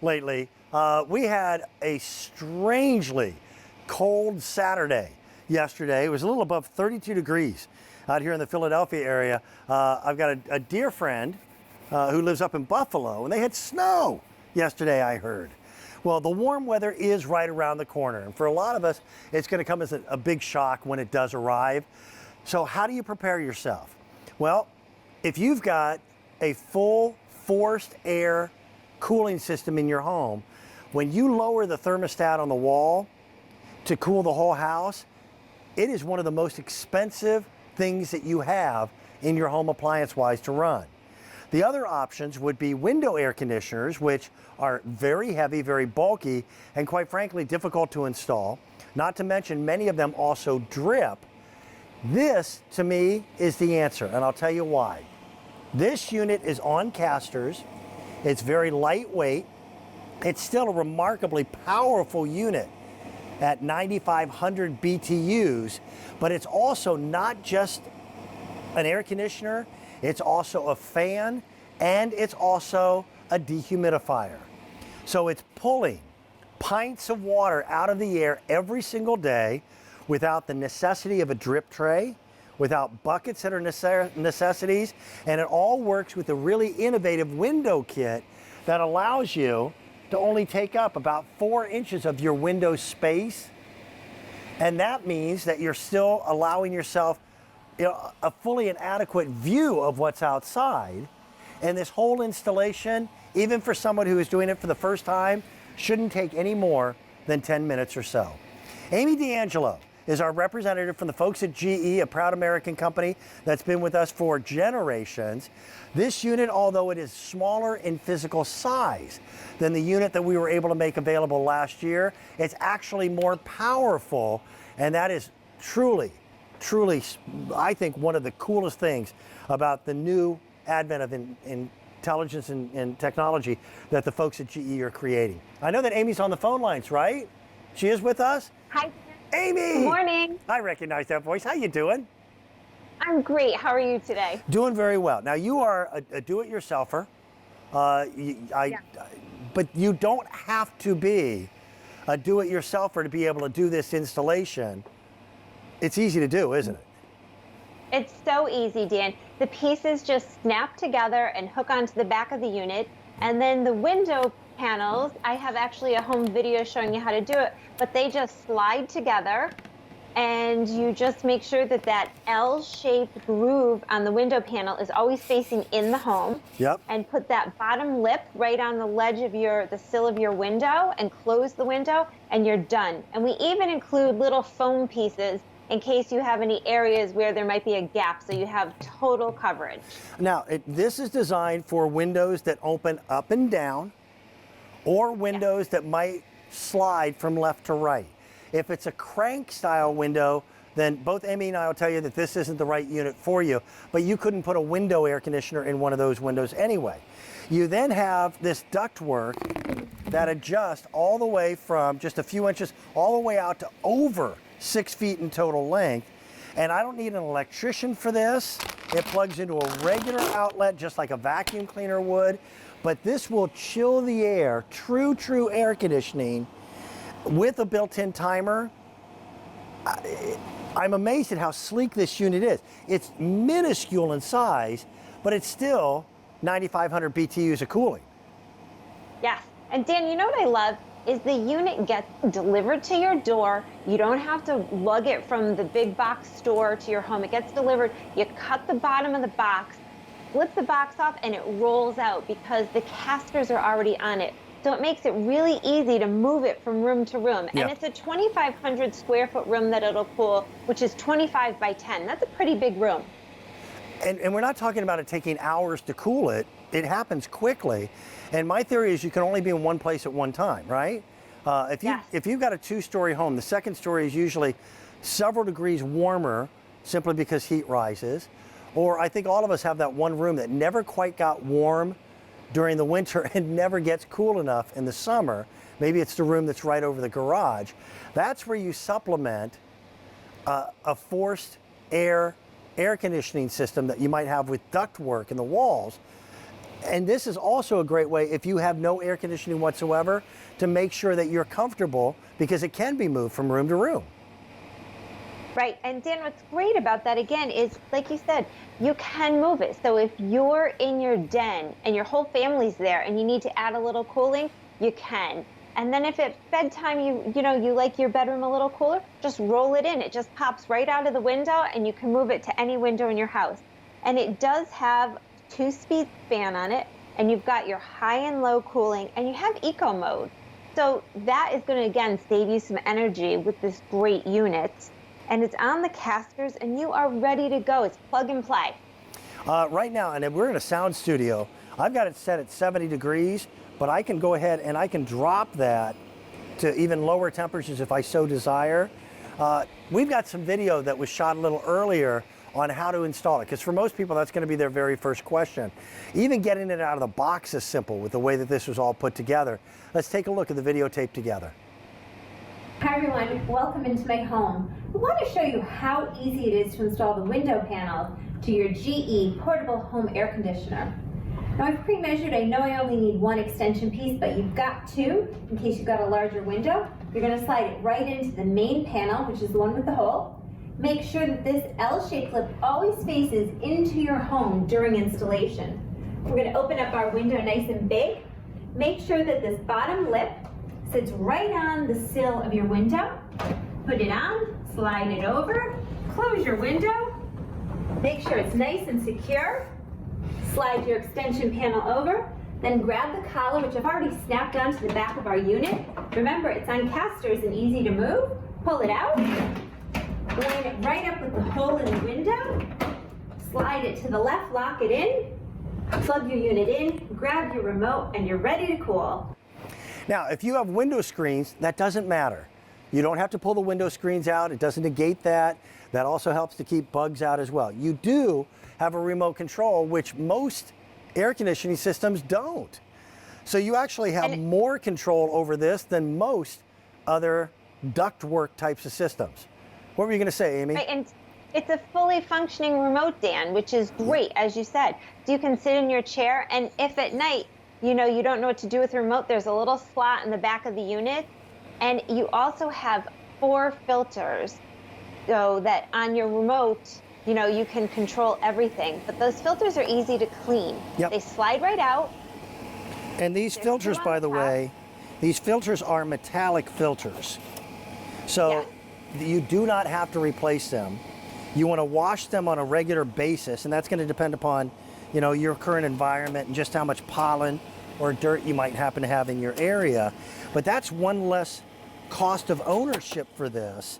lately. We had a strangely cold Saturday yesterday. It was a little above 32 degrees out here in the Philadelphia area. I've got a dear friend who lives up in Buffalo, and they had snow yesterday, I heard. Well, the warm weather is right around the corner, and for a lot of us, it's going to come as a big shock when it does arrive. So how do you prepare yourself? Well, if you've got a full forced air cooling system in your home, when you lower the thermostat on the wall to cool the whole house, it is one of the most expensive things that you have in your home appliance-wise to run. The other options would be window air conditioners, which are very heavy, very bulky, and quite frankly, difficult to install. Not to mention, many of them also drip. This, to me, is the answer, and I'll tell you why. This unit is on casters. It's very lightweight. It's still a remarkably powerful unit at 9,500 BTUs, but it's also not just an air conditioner, it's also a fan, and it's also a dehumidifier. So it's pulling pints of water out of the air every single day without the necessity of a drip tray, without buckets that are necessities, and it all works with a really innovative window kit that allows you to only take up about 4 inches of your window space. And that means that you're still allowing yourself a fully and adequate view of what's outside. And this whole installation, even for someone who is doing it for the first time, shouldn't take any more than 10 minutes or so. Amy D'Angelo is our representative from the folks at GE, a proud American company that's been with us for generations. This unit, although it is smaller in physical size than the unit that we were able to make available last year, it's actually more powerful, and that is truly, I think, one of the coolest things about the new advent of intelligence and technology that the folks at GE are creating. I know that Amy's on the phone lines, right? She is with us? Hi. Amy! Good morning. I recognize that voice. How you doing? I'm great. How are you today? Doing very well. Now, you are a do-it-yourselfer, but you don't have to be a do-it-yourselfer to be able to do this installation. It's easy to do, isn't it? It's so easy, Dan. The pieces just snap together and hook onto the back of the unit, and then the window panels, I have actually a home video showing you how to do it, but they just slide together, and you just make sure that that L-shaped groove on the window panel is always facing in the home. Yep. And put that bottom lip right on the ledge of the sill of your window, and close the window, and you're done. And we even include little foam pieces in case you have any areas where there might be a gap, so you have total coverage. Now, this is designed for windows that open up and down, or windows that might slide from left to right. If it's a crank style window, then both Amy and I will tell you that this isn't the right unit for you, but you couldn't put a window air conditioner in one of those windows anyway. You then have this ductwork that adjusts all the way from just a few inches all the way out to over 6 feet in total length. And I don't need an electrician for this. It plugs into a regular outlet just like a vacuum cleaner would, but this will chill the air, true air conditioning with a built-in timer. I'm amazed at how sleek this unit is. It's minuscule in size, but it's still 9,500 BTUs of cooling. Yes, and Dan, you know what I love is the unit gets delivered to your door. You don't have to lug it from the big box store to your home. It gets delivered. You cut the bottom of the box, flip the box off, and it rolls out because the casters are already on it. So it makes it really easy to move it from room to room. Yeah. And it's a 2,500 square foot room that it'll cool, which is 25 by 10. That's a pretty big room. And we're not talking about it taking hours to cool it. It happens quickly. And my theory is you can only be in one place at one time, right? If you've got a 2-story home, the second story is usually several degrees warmer simply because heat rises. Or I think all of us have that one room that never quite got warm during the winter and never gets cool enough in the summer. Maybe it's the room that's right over the garage. That's where you supplement a forced air conditioning system that you might have with ductwork in the walls And this is also a great way, if you have no air conditioning whatsoever, to make sure that you're comfortable, because it can be moved from room to room. Right. And Dan, what's great about that again is, like you said, you can move it. So if you're in your den and your whole family's there and you need to add a little cooling, you can. And then if at bedtime you like your bedroom a little cooler, just roll it in. It just pops right out of the window and you can move it to any window in your house. And it does have 2-speed fan on it, and you've got your high and low cooling, and you have eco mode. So that is going to, again, save you some energy with this great unit. And it's on the casters, and you are ready to go. It's plug and play. Right now, and we're in a sound studio, I've got it set at 70 degrees, but I can go ahead and I can drop that to even lower temperatures if I so desire. We've got some video that was shot a little earlier on how to install it, because for most people that's going to be their very first question. Even getting it out of the box is simple with the way that this was all put together. Let's take a look at the videotape together. Hi everyone, welcome into my home. I want to show you how easy it is to install the window panels to your GE portable home air conditioner. Now I've pre-measured, I know I only need one extension piece, but you've got two in case you've got a larger window. You're going to slide it right into the main panel, which is the one with the hole. Make sure that this L-shaped lip always faces into your home during installation. We're going to open up our window nice and big. Make sure that this bottom lip sits right on the sill of your window. Put it on, slide it over, close your window. Make sure it's nice and secure. Slide your extension panel over, then grab the collar, which I've already snapped onto the back of our unit. Remember, it's on casters and easy to move. Pull it out. Line it right up with the hole in the window, slide it to the left, lock it in, plug your unit in, grab your remote, and you're ready to cool. Now, if you have window screens, that doesn't matter. You don't have to pull the window screens out. It doesn't negate that. That also helps to keep bugs out as well. You do have a remote control, which most air conditioning systems don't. So you actually have more control over this than most other ductwork types of systems. What were you going to say, Amy? Right, and it's a fully functioning remote, Dan, which is great, as you said. So you can sit in your chair, and if at night, you don't know what to do with the remote, there's a little slot in the back of the unit, and you also have 4 filters, so that on your remote, you can control everything. But those filters are easy to clean. Yep. They slide right out. And these filters, by the way, these filters are metallic filters. So you do not have to replace them. You want to wash them on a regular basis, and that's going to depend upon, your current environment and just how much pollen or dirt you might happen to have in your area. But that's one less cost of ownership for this,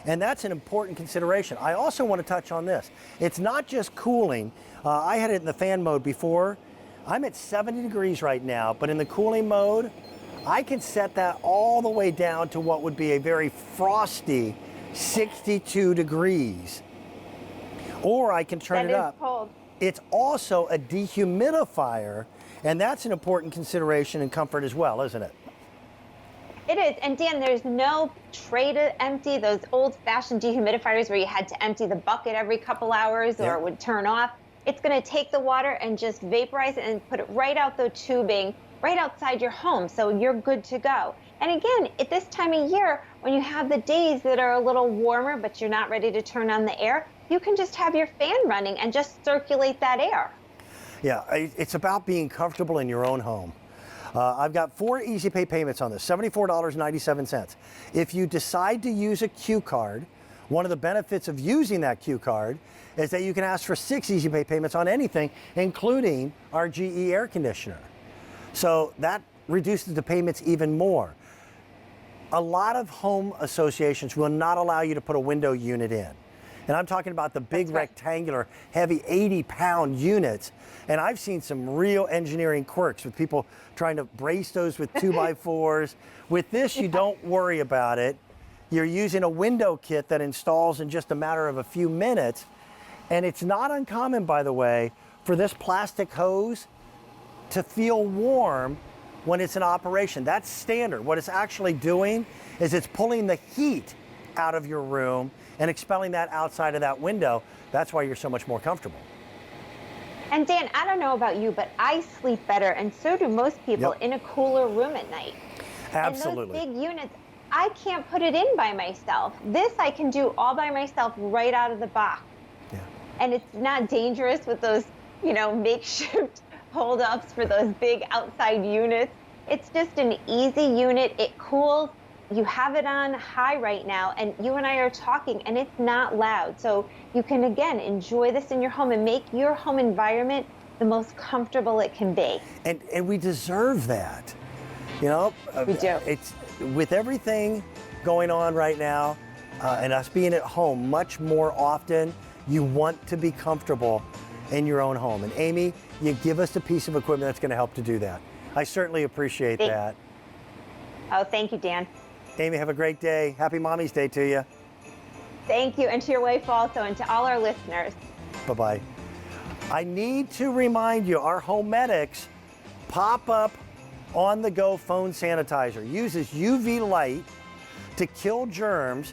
and that's an important consideration. I also want to touch on this. It's not just cooling. I had it in the fan mode before. I'm at 70 degrees right now, but in the cooling mode, I can set that all the way down to what would be a very frosty 62 degrees. Or I can turn it up. Cold. It's also a dehumidifier, and that's an important consideration and comfort as well, isn't it? It is. And Dan, there's no tray to empty, those old-fashioned dehumidifiers where you had to empty the bucket every couple hours or it would turn off. It's going to take the water and just vaporize it and put it right out the tubing, right outside your home, so you're good to go. And again, at this time of year, when you have the days that are a little warmer, but you're not ready to turn on the air, you can just have your fan running and just circulate that air. Yeah, it's about being comfortable in your own home. I've got 4 easy pay payments on this, $74.97. If you decide to use a Q card, one of the benefits of using that Q card is that you can ask for 6 easy pay payments on anything, including our GE air conditioner. So that reduces the payments even more. A lot of home associations will not allow you to put a window unit in. And I'm talking about the big rectangular, heavy 80-pound units. And I've seen some real engineering quirks with people trying to brace those with 2x4s. With this, you don't worry about it. You're using a window kit that installs in just a matter of a few minutes. And it's not uncommon, by the way, for this plastic hose to feel warm when it's in operation. That's standard. What it's actually doing is it's pulling the heat out of your room and expelling that outside of that window. That's why you're so much more comfortable. And Dan, I don't know about you, but I sleep better, and so do most people, Yep. in a cooler room at night. Absolutely. And those big units, I can't put it in by myself. This I can do all by myself right out of the box. Yeah. And it's not dangerous with those, makeshift hold-ups for those big outside units. It's just an easy unit. It cools. You have it on high right now, and you and I are talking, and it's not loud. So you can, again, enjoy this in your home and make your home environment the most comfortable it can be. And we deserve that. We do. It's with everything going on right now, and us being at home much more often, you want to be comfortable in your own home. And Amy, you give us a piece of equipment that's going to help to do that. I certainly appreciate that. Oh, thank you, Dan. Amy, have a great day. Happy Mommy's Day to you. Thank you, and to your wife also, and to all our listeners. Bye-bye. I need to remind you, our Homedics pop-up on-the-go phone sanitizer uses UV light to kill germs